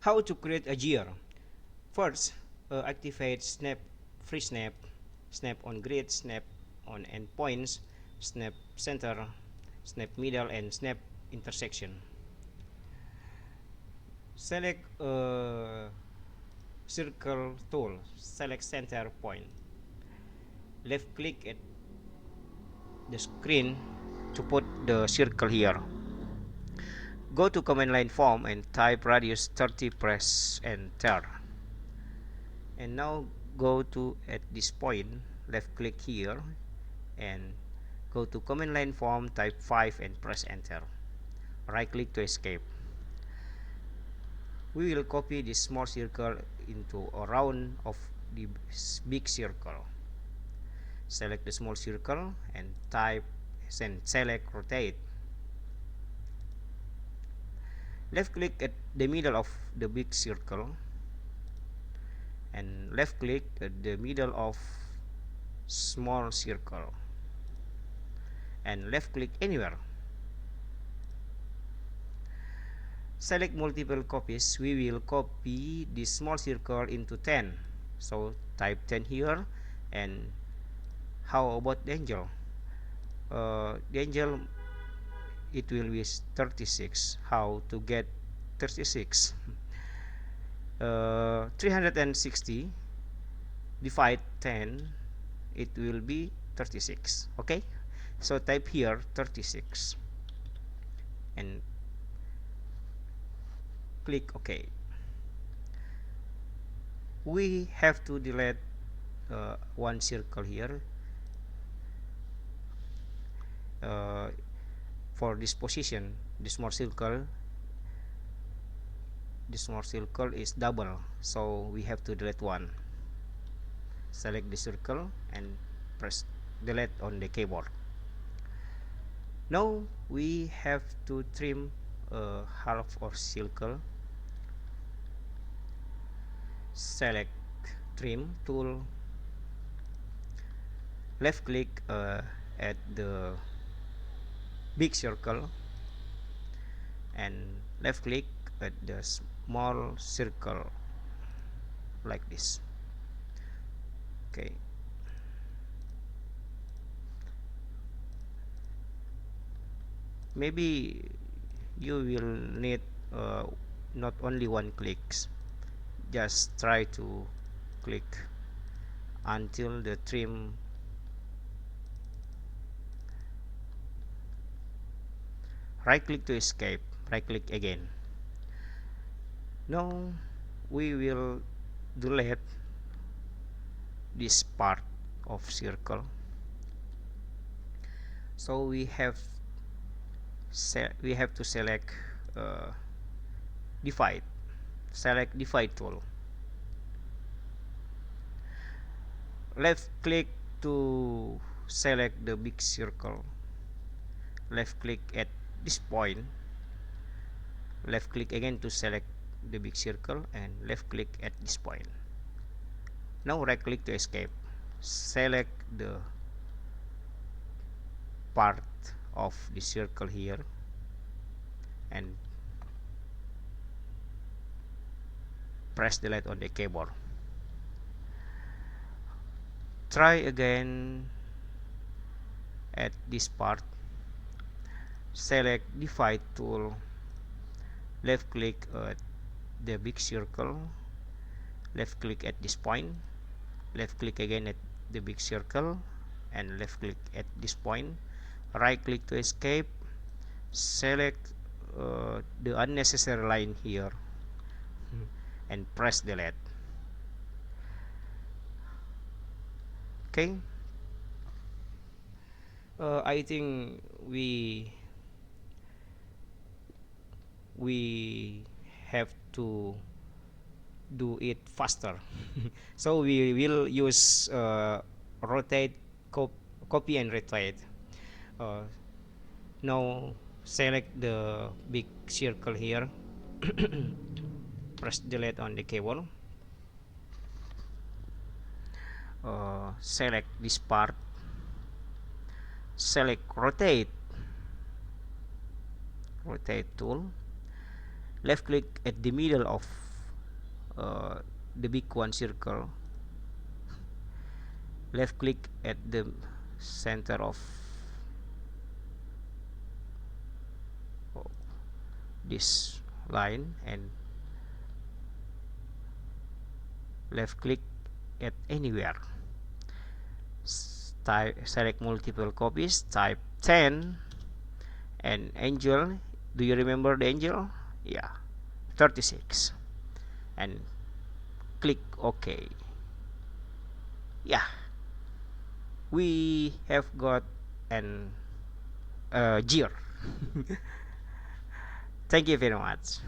How to create a gear? First, activate snap, free snap, snap on grid, snap on endpoints, snap center, snap middle, and snap intersection. Select circle tool, select center point. Left click at the screen to put the circle here. Go to command line form and type radius 30, press enter. And now go to at this point, left click here and go to command line form, type 5 and press enter. Right click to escape. We will copy this small circle into a round of the big circle. Select the small circle and type and select rotate. Left click at the middle of the big circle and left click at the middle of small circle and left click anywhere. Select multiple copies. We will copy this small circle into 10. So type 10 here. And how about the angel? The angel, it will be 36. How to get 36? 360 divide 10, it will be 36. Okay, so type here 36 and click OK. We have to delete one circle here for this position. The small circle is double, so we have to delete one. Select the circle and press delete on the keyboard. Now we have to trim half of circle. Select trim tool, left click at the big circle and left click at the small circle like this. Okay, maybe you will need not only one clicks. Just try to click until the trim right click to escape, right click again. Now we will delete this part of circle, so we have to select divide. Select divide tool, left click to select the big circle, left click at this point, left click again to select the big circle and left click at this point. Now right click to escape. Select the part of the circle here and press delete on the keyboard. Try again at this part. Select divide tool, left click at the big circle, left click at this point, left click again at the big circle and left click at this point. Right click to escape. Select the unnecessary line here and press delete. Okay, I think we have to do it faster. So we will use rotate, copy and rotate. Now select the big circle here. Press delete on the keyboard. Select this part, select rotate tool, left click at the middle of uh, the big one circle, left click at the center of this line and left click at anywhere. Select multiple copies, type 10, and angel, do you remember the angel? Yeah, 36, and click OK. Yeah, we have got an gear. Thank you very much.